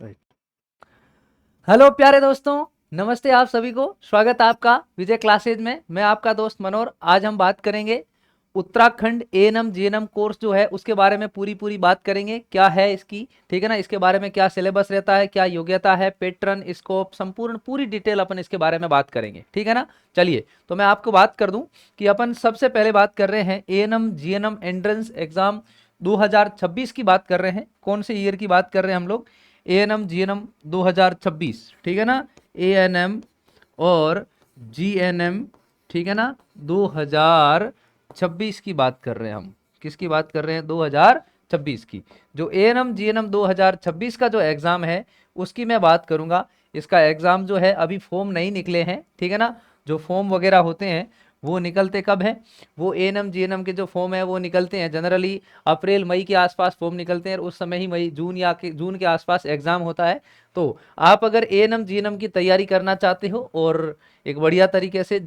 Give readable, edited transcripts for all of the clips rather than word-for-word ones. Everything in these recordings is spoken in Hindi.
राइट। हेलो प्यारे दोस्तों, नमस्ते आप सभी को। स्वागत है आपका विजय क्लासेज में। मैं आपका दोस्त मनोहर। आज हम बात करेंगे उत्तराखंड एएनएम जीएनएम कोर्स जो है उसके बारे में पूरी बात करेंगे। क्या है इसकी, ठीक है ना, इसके बारे में क्या सिलेबस रहता है, क्या योग्यता है, पैटर्न, स्कोप, संपूर्ण पूरी डिटेल अपन इसके बारे में बात करेंगे, ठीक है ना। चलिए तो मैं आपको बात कर दूं कि अपन सबसे पहले बात कर रहे हैं एएनएम जीएनएम एंट्रेंस एग्जाम 2026 की बात कर रहे हैं। कौन से ईयर की बात कर रहे हैं हम लोग? एएनएम जीएनएम 2026, ठीक है ना। एएनएम और जीएनएम, ठीक है ना, 2026 की बात कर रहे हैं हम। किसकी बात कर रहे हैं? 2026 की। जो एएनएम जीएनएम 2026 का जो एग्जाम है उसकी मैं बात करूंगा। इसका एग्जाम जो है अभी फॉर्म नहीं निकले हैं, ठीक है ना। जो फॉर्म वगैरह होते हैं वो निकलते कब है? वो एएनएम जीएनएम के जो फॉर्म है वो निकलते हैं जनरली अप्रैल मई के आसपास फॉर्म निकलते हैं, और उस समय ही मई जून के आसपास एग्जाम होता है। तो आप अगर एएनएम जीएनएम की तैयारी करना चाहते हो और एक बढ़िया तरीके से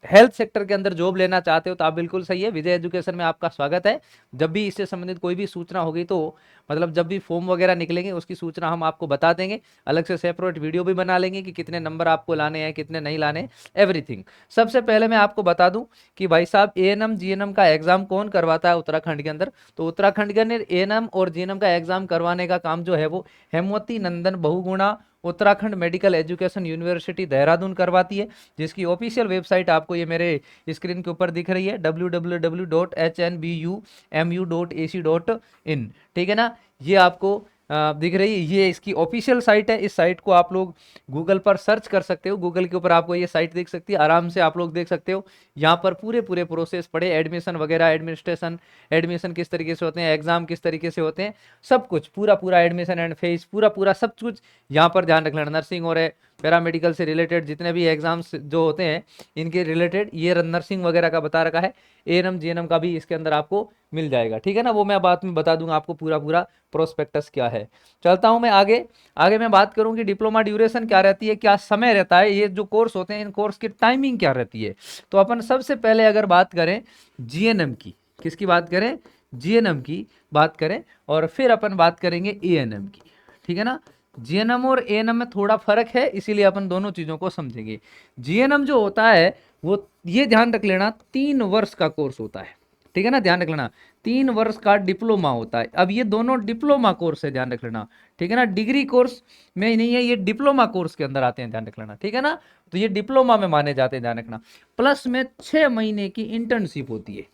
हेल्थ सेक्टर के अंदर जॉब लेना चाहते हो तो आप बिल्कुल सही है, विजय एजुकेशन में आपका स्वागत है। जब भी इससे संबंधित कोई भी सूचना होगी तो मतलब जब भी फॉर्म वगैरह निकलेंगे उसकी सूचना हम आपको बता देंगे। अलग से सेपरेट वीडियो भी बना लेंगे कि कितने नंबर आपको लाने हैं, कितने नहीं लाने, एवरीथिंग। सबसे पहले मैं आपको बता दूं कि भाई साहब एएनएम जीएनएम का एग्जाम कौन करवाता है उत्तराखंड के अंदर। तो उत्तराखंड के अंदर एएनएम और जीएनएम का एग्जाम करवाने का काम जो है वो Hemvati Nandan Bahuguna Uttarakhand medical education university Dehradun करवाती है, जिसकी ऑफिशियल वेबसाइट आपको ये मेरे स्क्रीन के ऊपर दिख रही है, www.hnbumu.ac.in, ठीक है ना। ये आपको दिख रही है, ये इसकी ऑफिशियल साइट है। इस साइट को आप लोग गूगल पर सर्च कर सकते हो, गूगल के ऊपर आपको ये साइट दिख सकती है, आराम से आप लोग देख सकते हो। यहाँ पर पूरे प्रोसेस पढ़े, एडमिशन वगैरह, एडमिनिस्ट्रेशन, एडमिशन किस तरीके से होते हैं, एग्जाम किस तरीके से होते हैं, सब कुछ पूरा एडमिशन एंड फीस पूरा सब कुछ यहाँ पर ध्यान रख लेना। नर्सिंग और पैरामेडिकल से रिलेटेड जितने भी एग्जाम्स जो होते हैं इनके रिलेटेड ये नर्सिंग वगैरह का बता रखा है। एएनएम जीएनएम का भी इसके अंदर आपको मिल जाएगा, ठीक है ना। वो मैं बाद में बता दूंगा आपको पूरा प्रोस्पेक्टस क्या है। चलता हूं मैं आगे। आगे मैं बात करूं कि डिप्लोमा ड्यूरेशन क्या रहती है, क्या समय रहता है, ये जो कोर्स होते हैं इन कोर्स की टाइमिंग क्या रहती है। तो अपन सबसे पहले अगर बात करें जीएनएम की, किसकी बात करें? जीएनएम की बात करें, और फिर अपन बात करेंगे एएनएम की, ठीक है ना। जीएनएम और एएनएम में थोड़ा फर्क है, इसीलिए अपन दोनों चीजों को समझेंगे। जीएनएम जो होता है वो ये ध्यान रख लेना 3 वर्ष का कोर्स होता है, ठीक है ना, ध्यान रख लेना। 3 वर्ष का डिप्लोमा होता है। अब ये दोनों डिप्लोमा कोर्स है, ध्यान रख लेना, ठीक है ना। डिग्री कोर्स में नहीं है, ये डिप्लोमा कोर्स के अंदर आते हैं, ध्यान रख लेना, ठीक है ना। तो ये डिप्लोमा में माने जाते हैं, ध्यान रखना। प्लस में 6 महीने की इंटर्नशिप होती है,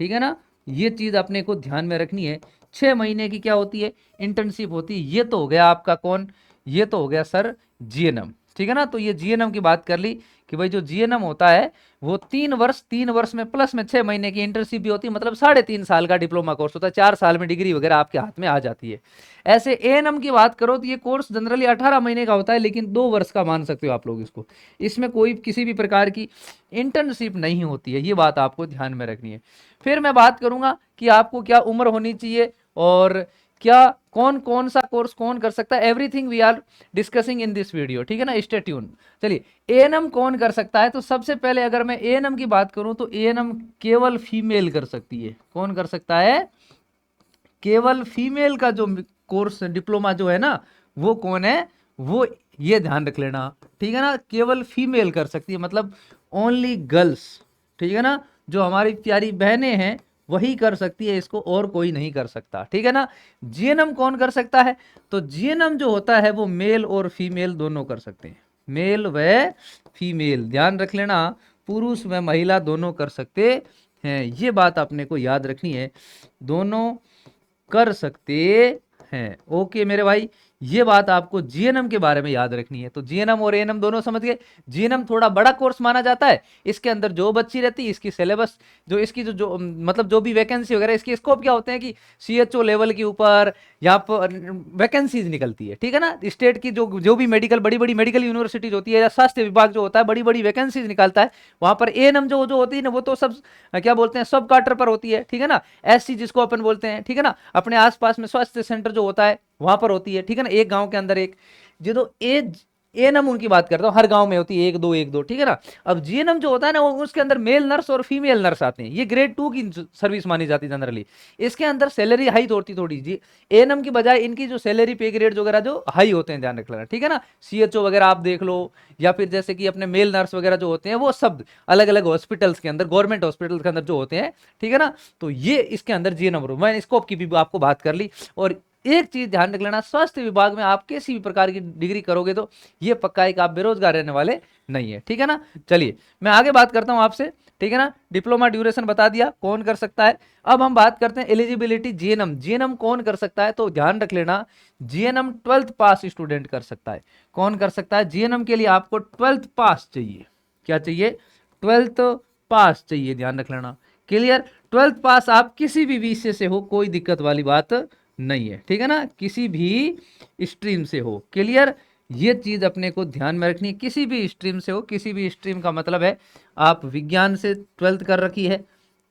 ठीक है ना। ये चीज अपने को ध्यान में रखनी है। 6 महीने की क्या होती है? इंटर्नशिप होती है। ये तो हो गया आपका कौन? ये तो हो गया सर जीएनएम, ठीक है ना। तो ये जीएनएम की बात कर ली कि भाई जो जीएनएम होता है वो 3 वर्ष में प्लस में 6 महीने की इंटर्नशिप भी होती है, मतलब 3.5 साल का डिप्लोमा कोर्स होता है। 4 साल में डिग्री वगैरह आपके हाथ में आ जाती है। ऐसे एएनएम की बात करो तो ये कोर्स जनरली 18 महीने का होता है, लेकिन 2 वर्ष का मान सकते हो आप लोग इसको। इसमें कोई किसी भी प्रकार की इंटर्नशिप नहीं होती है, ये बात आपको ध्यान में रखनी है। फिर मैं बात करूंगा कि आपको क्या उम्र होनी चाहिए और क्या कौन कौन सा कोर्स कौन कर सकता है, everything we are discussing in this video, ठीक है ना। Stay tune. चलिए एएनएम कौन कर सकता है, तो सबसे पहले अगर मैं एएनएम की बात करूं तो एएनएम केवल फीमेल कर सकती है। कौन कर सकता है? केवल फीमेल का जो कोर्स डिप्लोमा जो है ना वो कौन है? वो ये ध्यान रख लेना, ठीक है ना। केवल फीमेल कर सकती है, मतलब ओनली गर्ल्स, ठीक है ना। जो हमारी प्यारी बहनें हैं वही कर सकती है इसको, और कोई नहीं कर सकता, ठीक है ना। जीएनएम कौन कर सकता है? तो जीएनएम जो होता है वो मेल और फीमेल दोनों कर सकते हैं, मेल व फीमेल, ध्यान रख लेना। पुरुष व महिला दोनों कर सकते हैं, ये बात अपने को याद रखनी है। दोनों कर सकते हैं, ओके मेरे भाई। ये बात आपको जीएनएम के बारे में याद रखनी है। तो जीएनएम और एएनएम दोनों समझ गए। जीएनएम थोड़ा बड़ा कोर्स माना जाता है, इसके अंदर जो बच्ची रहती है, इसकी सिलेबस जो इसकी जो मतलब जो भी वैकेंसी वगैरह, इसके स्कोप क्या होते हैं कि सीएचओ लेवल के ऊपर यहाँ पर वैकेंसीज निकलती है, ठीक है ना। स्टेट की जो जो भी मेडिकल बड़ी मेडिकल यूनिवर्सिटीज होती है या स्वास्थ्य विभाग जो होता है बड़ी वैकेंसीज निकालता है, वहां पर एएनएम जो जो होती है ना वो तो सब क्या बोलते हैं, सब क्वार्टर पर होती है, ठीक है ना। एससी जिसको अपन बोलते हैं, ठीक है ना। अपने आसपास में स्वास्थ्य सेंटर जो होता है वहां पर होती है, ठीक है ना, एक गांव के अंदर एक। जो तो एज एएनएम उनकी बात करता हूँ, हर गांव में होती है एक दो एक दो, ठीक है ना। अब जीएनएम जो होता है ना, वो उसके अंदर मेल नर्स और फीमेल नर्स आते हैं, ये ग्रेड 2 की सर्विस मानी जाती है जनरली। इसके अंदर सैलरी हाई होती थोड़ी जी, एएनएम की बजाय इनकी जो सैलरी पे ग्रेड वगैरह जो हाई होते हैं, ध्यान रख लेना, ठीक है ना। सीएचओ वगैरह आप देख लो, या फिर जैसे कि अपने मेल नर्स वगैरह जो होते हैं, वो सब अलग अलग हॉस्पिटल्स के अंदर, गवर्नमेंट हॉस्पिटल के अंदर जो होते हैं, ठीक है ना। तो ये इसके अंदर जीएनएम, मैंने स्कोप की भी आपको बात कर ली। और एक चीज ध्यान रख लेना, स्वास्थ्य विभाग में आप किसी भी प्रकार की डिग्री करोगे तो ये पक्का है कि आप बेरोजगार रहने वाले नहीं है, ठीक है ना। चलिए मैं आगे बात करता हूं आपसे, ठीक है ना। डिप्लोमा ड्यूरेशन बता दिया कौन कर सकता है। अब हम बात करते हैं एलिजिबिलिटी, जीएनएम, जीएनएम कौन कर सकता है, तो ध्यान रख लेना, जीएनएम 12th पास स्टूडेंट कर सकता है। कौन कर सकता है, जीएनएम के लिए आपको 12th पास चाहिए। क्या चाहिए, 12th पास चाहिए, ध्यान रख लेना, क्लियर। 12th पास आप किसी भी विषय से हो, कोई दिक्कत वाली बात नहीं है, ठीक है ना, किसी भी स्ट्रीम से हो, क्लियर। ये चीज अपने को ध्यान में रखनी है, किसी भी स्ट्रीम से हो, किसी भी स्ट्रीम का मतलब है आप विज्ञान से 12th कर रखी है,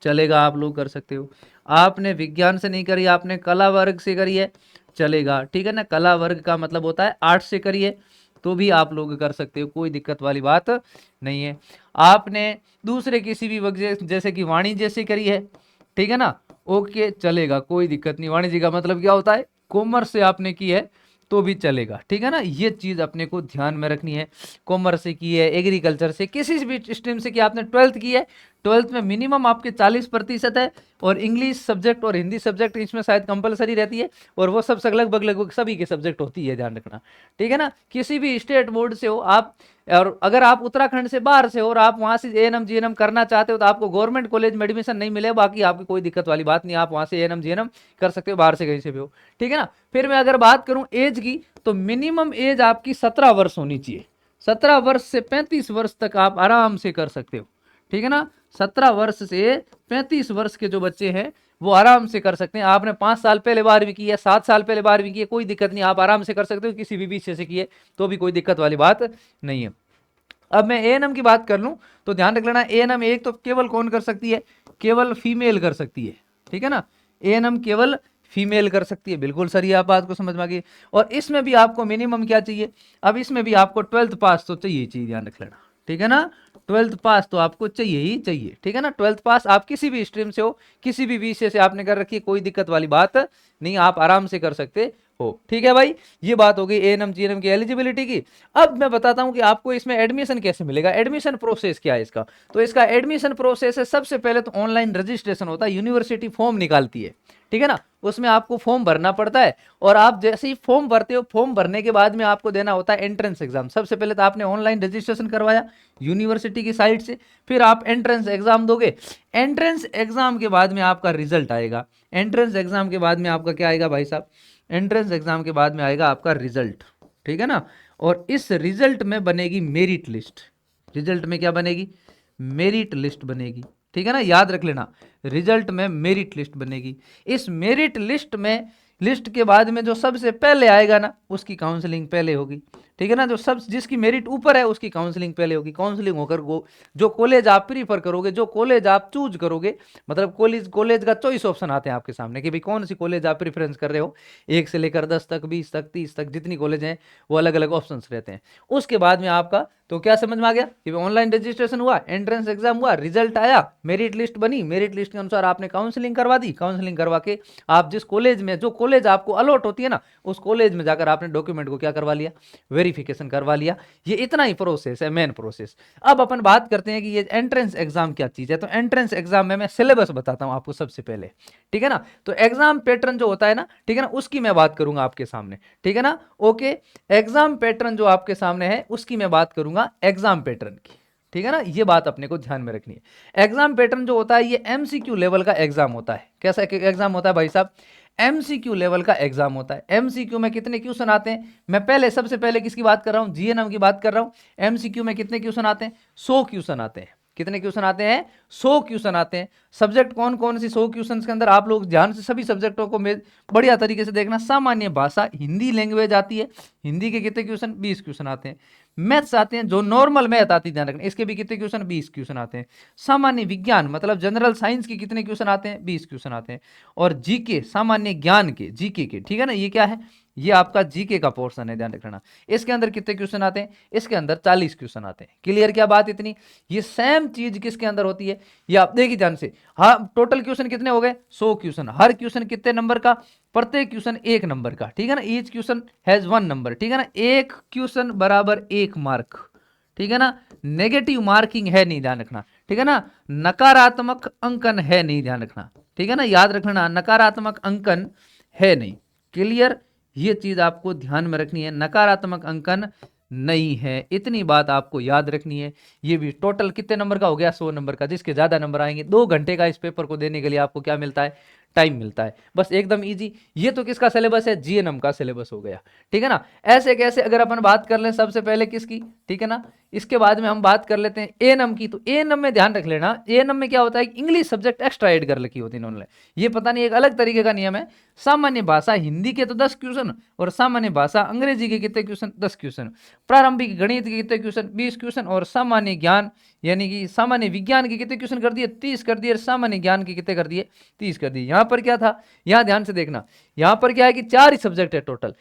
चलेगा, आप लोग कर सकते हो। आपने विज्ञान से नहीं करी, आपने कला वर्ग से करी है, चलेगा, ठीक है ना। कला वर्ग का मतलब होता है आर्ट्स से करिए तो भी आप लोग कर सकते हो, कोई दिक्कत वाली बात नहीं है। आपने दूसरे किसी भी वजह जैसे कि वाणिज्य से करी है, ठीक है ना, ओके, चलेगा, कोई दिक्कत नहीं। वाणिज्य का मतलब क्या होता है, कॉमर्स से आपने की है तो भी चलेगा, ठीक है ना। ये चीज अपने को ध्यान में रखनी है, कॉमर्स से की है, एग्रीकल्चर से, किसी भी स्ट्रीम से कि आपने 12th की है, 12th में मिनिमम आपके 40% है, और इंग्लिश सब्जेक्ट और हिंदी सब्जेक्ट इसमें शायद कंपलसरी रहती है, और वो सब लगभग लगभग सभी के सब्जेक्ट होती है, ध्यान रखना, ठीक है ना। किसी भी स्टेट बोर्ड से हो आप, और अगर आप उत्तराखंड से बाहर से हो और आप वहां से एएनएम जीएनएम करना चाहते हो तो आपको गवर्नमेंट कॉलेज में एडमिशन नहीं मिले, बाकी आपकी कोई दिक्कत वाली बात नहीं, आप वहां से एएनएम जीएनएम कर सकते हो, बाहर से कहीं से भी हो, ठीक है ना। फिर मैं अगर बात करूं एज की, तो मिनिमम एज आपकी 17 वर्ष होनी चाहिए, 17 वर्ष से 35 वर्ष तक आप आराम से कर सकते हो, ठीक है ना। 17 वर्ष से 35 वर्ष के जो बच्चे हैं वो आराम से कर सकते हैं। आपने 5 साल पहले 12वीं की है, 7 साल पहले 12वीं की है, कोई दिक्कत नहीं, आप आराम से कर सकते हो, किसी भी विषय से किए तो भी कोई दिक्कत वाली बात नहीं है। अब मैं एएनएम की बात कर लूं तो ध्यान रख लेना, एएनएम एक तो केवल कौन कर सकती है, केवल फीमेल कर सकती है, ठीक है ना। एएनएम केवल फीमेल कर सकती है, बिल्कुल सही, आप बात को समझ में आ गई। और इसमें भी आपको मिनिमम क्या चाहिए, अब इसमें भी आपको 12th पास तो चाहिए, ध्यान रख लेना, ठीक है ना। 12th पास तो आपको चाहिए ही चाहिए, ठीक है ना। 12th पास आप किसी भी स्ट्रीम से हो, किसी भी विषय से आपने कर रखी है, कोई दिक्कत वाली बात नहीं, आप आराम से कर सकते हो, ठीक है भाई। ये बात हो गई एएनएम जीएनएम की एलिजिबिलिटी की। अब मैं बताता हूं कि आपको इसमें एडमिशन कैसे मिलेगा, एडमिशन प्रोसेस क्या है इसका। तो इसका एडमिशन प्रोसेस है, सबसे पहले तो ऑनलाइन रजिस्ट्रेशन होता है, यूनिवर्सिटी फॉर्म निकालती है, ठीक है ना, उसमें आपको फॉर्म भरना पड़ता है। और आप जैसे ही फॉर्म भरते हो, फॉर्म भरने के बाद में आपको देना होता है एंट्रेंस एग्जाम। सबसे पहले तो आपने ऑनलाइन रजिस्ट्रेशन करवाया यूनिवर्सिटी की साइट से, फिर आप एंट्रेंस एग्जाम दोगे, एंट्रेंस एग्जाम के बाद में आपका रिजल्ट आएगा, एंट्रेंस एग्जाम के बाद में आपका क्या आएगा भाई साहब, एंट्रेंस एग्जाम के बाद में आएगा आपका रिजल्ट, ठीक है ना। और इस रिजल्ट में बनेगी मेरिट लिस्ट, रिजल्ट में क्या बनेगी, मेरिट लिस्ट बनेगी, ठीक है ना, याद रख लेना, रिजल्ट में मेरिट लिस्ट बनेगी। इस मेरिट लिस्ट में, लिस्ट के बाद में जो सबसे पहले आएगा ना उसकी काउंसलिंग पहले होगी, ठीक है ना। जो सब जिसकी मेरिट ऊपर है उसकी काउंसलिंग पहले होगी, काउंसलिंग होकर वो जो कॉलेज आप प्रीफर करोगे, जो कॉलेज आप चूज करोगे, मतलब कॉलेज कॉलेज का चॉइस ऑप्शन आते हैं आपके सामने कि भाई कौन सी कॉलेज आप प्रेफरेंस कर रहे हो, 1 से लेकर 10 तक, 20 तक, 30 तक, जितनी कॉलेज हैं वो अलग अलग ऑप्शंस रहते हैं। उसके बाद में आपका तो क्या समझ में आ गया कि ऑनलाइन रजिस्ट्रेशन हुआ, एंट्रेंस एग्जाम हुआ, रिजल्ट आया, मेरिट लिस्ट बनी, मेरिट लिस्ट के अनुसार आपने काउंसलिंग करवा दी, काउंसलिंग करवा के आप जिस कॉलेज में, जो कॉलेज आपको अलॉट होती है ना, उस कॉलेज में जाकर आपने डॉक्यूमेंट को क्या करवा लिया, वेरिफिकेशन करवा लिया। ये इतना ही प्रोसेस है, मेन प्रोसेस। अब अपन बात करते हैं कि ये एंट्रेंस एग्जाम क्या चीज है। तो एंट्रेंस एग्जाम में मैं सिलेबस बताता हूं आपको सबसे पहले, ठीक है ना। तो एग्जाम पैटर्न जो होता है ना, ठीक है ना, उसकी मैं बात करूंगा आपके सामने, ठीक है ना, ओके। एग्जाम पैटर्न जो आपके सामने है उसकी मैं बात करूंगा, एग्जाम पैटर्न की, ठीक है ना। ये बात अपने को ध्यान में रखनी है। एग्जाम पैटर्न जो होता है ये एमसीक्यू लेवल का एग्जाम होता है। कैसा एग्जाम होता है भाई साहब, एमसीक्यू लेवल का एग्जाम होता है। एमसीक्यू में कितने क्वेश्चन आते हैं, मैं पहले सबसे पहले किसकी बात कर रहा हूं, जीएनएम की बात कर रहा हूं। एमसीक्यू में कितने क्वेश्चन आते हैं, 100 क्वेश्चन आते हैं। कितने क्वेश्चन आते हैं, 100 क्वेश्चन आते हैं। सब्जेक्ट कौन कौन सी 100 क्वेश्चन के अंदर, आप लोग ध्यान से सभी सब्जेक्टों को बढ़िया तरीके से देखना। सामान्य भाषा हिंदी लैंग्वेज आती है, हिंदी के कितने क्वेश्चन, 20 क्वेश्चन आते हैं। मैथ्स आते हैं, जो नॉर्मल मैथ आती है, ध्यान रखना, इसके भी कितने क्वेश्चन, 20 क्वेश्चन आते हैं। सामान्य विज्ञान मतलब जनरल साइंस के कितने क्वेश्चन आते हैं, 20 क्वेश्चन आते हैं। और जीके, सामान्य ज्ञान के, जीके के, ठीक है ना, ये क्या है, ये आपका जीके का पोर्शन है, ध्यान रखना। इसके अंदर कितने क्वेश्चन आते हैं? इसके अंदर 40 क्वेश्चन आते हैं। क्लियर क्या बात इतनी? ये सेम चीज किसके अंदर होती है, ये आप देखिए ध्यान से। हाँ, टोटल क्वेश्चन कितने हो गए? 100 क्वेश्चन। हर क्वेश्चन कितने नंबर का? प्रत्येक क्वेश्चन 1 नंबर का, ठीक है ना। ईच क्वेश्चन हैज 1 नंबर, ठीक है ना। एक क्वेश्चन बराबर 1 मार्क, ठीक है ना। नेगेटिव मार्किंग है नहीं, ध्यान रखना, ठीक है ना। नकारात्मक अंकन है नहीं, ध्यान रखना, ठीक है ना। याद रखना, नकारात्मक अंकन है नहीं। क्लियर? ये चीज आपको ध्यान में रखनी है, नकारात्मक अंकन नहीं है, इतनी बात आपको याद रखनी है। ये भी टोटल कितने नंबर का हो गया? 100 नंबर का। जिसके ज्यादा नंबर आएंगे, 2 घंटे का इस पेपर को देने के लिए आपको क्या मिलता है? टाइम मिलता है। बस एकदम इजी। ये तो किसका सिलेबस है? जीएनएम का सिलेबस हो गया, ठीक है ना। ऐसे कैसे अगर अपन बात कर लें सबसे पहले किसकी, ठीक है ना, इसके बाद में हम बात कर लेते हैं एएनएम की। तो एएनएम में ध्यान रख लेना, एएनएम में क्या होता है, इंग्लिश सब्जेक्ट एक्स्ट्रा ऐड कर रखी होती है इन्होंने। ये पता नहीं एक अलग तरीके का नियम है। सामान्य भाषा हिंदी के तो 10 क्वेश्चन, और सामान्य भाषा अंग्रेजी के कितने क्वेश्चन? 10 क्वेश्चन। प्रारंभिक गणित के कितने क्वेश्चन? 20 क्वेश्चन। और सामान्य ज्ञान यानी कि सामान्य विज्ञान के कितने क्वेश्चन कर दिए? 30 कर दिए। और सामान्य ज्ञान के कितने कर दिए? 30 कर दिए। यहां पर क्या था, यहां ध्यान से देखना, यहां पर क्या है कि 4 ही सब्जेक्ट है टोटल।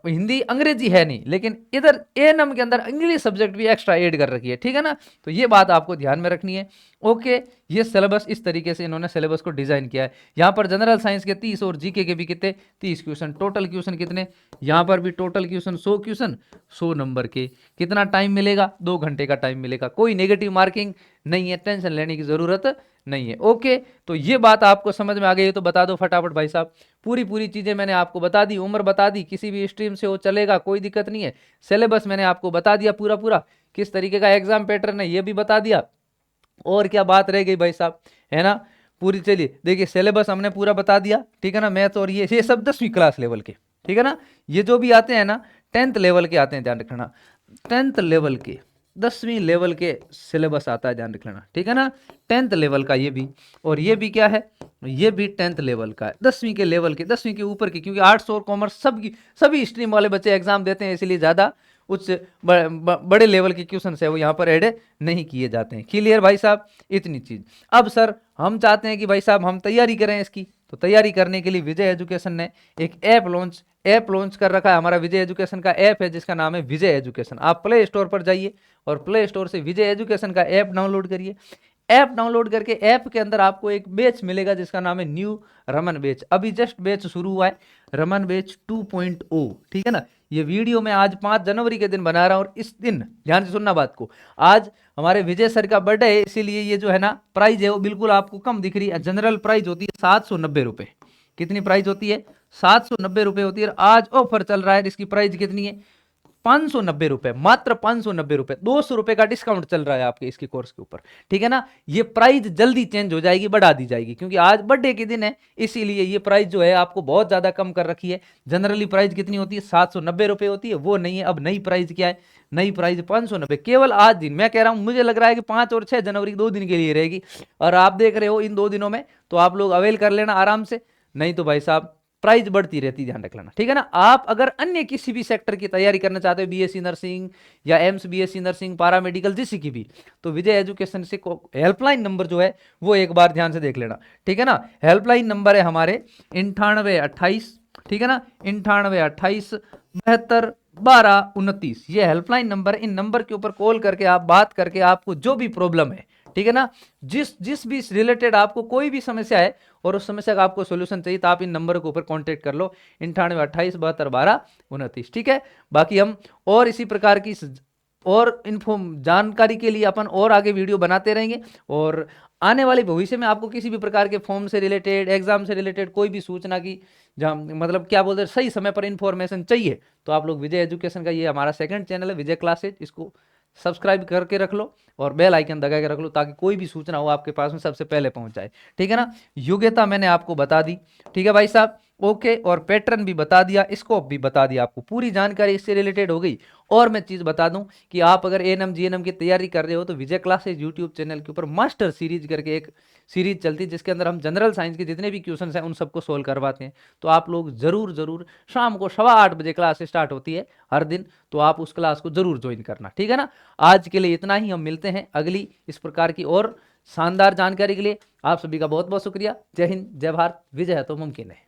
हिंदी अंग्रेजी है नहीं, लेकिन इधर एएनएम के अंदर इंग्लिश सब्जेक्ट भी एक्स्ट्रा ऐड कर रखी है, ठीक है ना। तो ये बात आपको ध्यान में रखनी है। ओके, ये सिलेबस इस तरीके से इन्होंने सिलेबस को डिजाइन किया है। यहां पर जनरल साइंस के 30 और जीके के भी कितने? 30 क्वेश्चन। टोटल क्वेश्चन कितने? यहां पर भी टोटल क्वेश्चन 100 क्वेश्चन, 100 नंबर के। कितना टाइम मिलेगा? 2 घंटे का टाइम मिलेगा। कोई नेगेटिव मार्किंग नहीं है, टेंशन लेने की जरूरत नहीं है। ओके, तो ये बात आपको समझ में आ गई है तो बता दो फटाफट भाई साहब। पूरी चीजें मैंने आपको बता दी, उम्र बता दी, किसी भी स्ट्रीम से हो चलेगा, कोई दिक्कत नहीं है। सिलेबस मैंने आपको बता दिया पूरा, किस तरीके का एग्जाम पैटर्न है ये भी बता दिया। और क्या बात रह गई भाई साहब, है ना। पूरी, चलिए देखिए, सिलेबस हमने पूरा बता दिया, ठीक है ना। मैथ और ये सब 10वीं क्लास लेवल के, ठीक है ना। ये जो भी आते हैं ना 10th लेवल के आते हैं, ध्यान रखना। 10th लेवल के, 10वीं लेवल के सिलेबस आता है, ध्यान रख लेना, ठीक है ना। 10th लेवल का ये भी, और ये भी क्या है, ये भी 10th लेवल का है। 10वीं के लेवल के, 10वीं के ऊपर की, क्योंकि आर्ट्स और कॉमर्स सभी स्ट्रीम वाले बच्चे एग्जाम देते हैं, इसलिए ज्यादा उच्च बड़े लेवल के क्वेश्चन है वो यहाँ पर ऐड नहीं किए जाते हैं। क्लियर भाई साहब, इतनी चीज। अब सर हम चाहते हैं कि भाई साहब हम तैयारी करें इसकी, तो तैयारी करने के लिए विजय एजुकेशन ने एक ऐप लॉन्च कर रखा है। हमारा विजय एजुकेशन का ऐप है जिसका नाम है विजय एजुकेशन। आप प्ले स्टोर पर जाइए और प्ले स्टोर से विजय एजुकेशन का ऐप डाउनलोड करिए। ऐप डाउनलोड करके ऐप के अंदर आपको एक बैच मिलेगा जिसका नाम है न्यू रमन बैच। अभी जस्ट बैच शुरू हुआ है, रमन बैच 2.0, ठीक है ना। ये वीडियो मैं आज 5 जनवरी के दिन बना रहा हूं, और इस दिन ध्यान से सुनना बात को, आज हमारे विजय सर का बर्थडे है, इसीलिए ये जो है ना प्राइस है वो बिल्कुल आपको कम दिख रही है। जनरल प्राइस होती है 790 रुपए। कितनी प्राइस होती है? 790 रुपए होती है। आज ऑफर चल रहा है, इसकी प्राइस कितनी है? 590 रुपए, मात्र 590 रुपए। 200 रुपए का डिस्काउंट चल रहा है आपके इसके कोर्स के ऊपर, ठीक है ना। ये प्राइस जल्दी चेंज हो जाएगी, बढ़ा दी जाएगी, क्योंकि आज बर्थडे के दिन है, इसीलिए ये प्राइस जो है आपको बहुत ज्यादा कम कर रखी है। जनरली प्राइस कितनी होती है? 790 रुपए होती है, वो नहीं है। अब नई प्राइस क्या है? नई प्राइस 590, केवल आज दिन। मैं कह रहा हूं, मुझे लग रहा है कि 5 और 6 जनवरी 2 दिन के लिए रहेगी, और आप देख रहे हो इन 2 दिनों में, तो आप लोग अवेल कर लेना आराम से। नहीं तो भाई साहब प्राइस बढ़ती रहती, ध्यान रख लेना, ठीक है ना। आप अगर अन्य किसी भी सेक्टर की तैयारी करना चाहते हो, बीएससी नर्सिंग या एम्स बीएससी नर्सिंग, पारामेडिकल, जिसी की भी, तो विजय एजुकेशन से हेल्पलाइन नंबर जो है वो एक बार ध्यान से देख लेना, ठीक है ना। हेल्पलाइन नंबर है हमारे 9828, ठीक है ना, 9828 72 12 29। ये हेल्पलाइन नंबर, इन नंबर के ऊपर कॉल करके आप बात करके आपको जो भी प्रॉब्लम है, ठीक है ना, जिस भी रिलेटेड आपको कोई भी समस्या है और उस समस्या का आपको सॉल्यूशन चाहिए, तो आप इन नंबर के ऊपर कांटेक्ट कर लो, 9828 72 12 29, ठीक है। बाकी हम और इसी प्रकार की और इन्फॉर्म जानकारी के लिए अपन और आगे वीडियो बनाते रहेंगे, और आने वाले भविष्य में आपको किसी भी प्रकार के फॉर्म से रिलेटेड, एग्जाम से रिलेटेड कोई भी सूचना की, जहाँ मतलब क्या बोलते हैं, सही समय पर इंफॉर्मेशन चाहिए, तो आप लोग विजय एजुकेशन का, ये हमारा सेकंड चैनल है विजय क्लासेज, इसको सब्सक्राइब करके रख लो और बेल आइकन दबा के रख लो, ताकि कोई भी सूचना हो आपके पास में सबसे पहले पहुंच जाए, ठीक है ना। योग्यता मैंने आपको बता दी, ठीक है भाई साहब, ओके। और पैटर्न भी बता दिया, स्कोप भी बता दिया, आपको पूरी जानकारी इससे रिलेटेड हो गई। और मैं चीज बता दूं कि आप अगर एएनएम जीएनएम की तैयारी कर रहे हो, तो विजय क्लासेज यूट्यूब चैनल के ऊपर मास्टर सीरीज करके एक सीरीज चलती है, जिसके अंदर हम जनरल साइंस के जितने भी क्वेश्चन हैं उन सबको सोल्व करवाते हैं। तो आप लोग जरूर शाम को 8:15 बजे क्लास स्टार्ट होती है हर दिन, तो आप उस क्लास को जरूर ज्वाइन करना, ठीक है ना। आज के लिए इतना ही, हम मिलते हैं अगली इस प्रकार की और शानदार जानकारी के लिए। आप सभी का बहुत बहुत शुक्रिया। जय हिंद, जय भारत, विजय है तो मुमकिन है।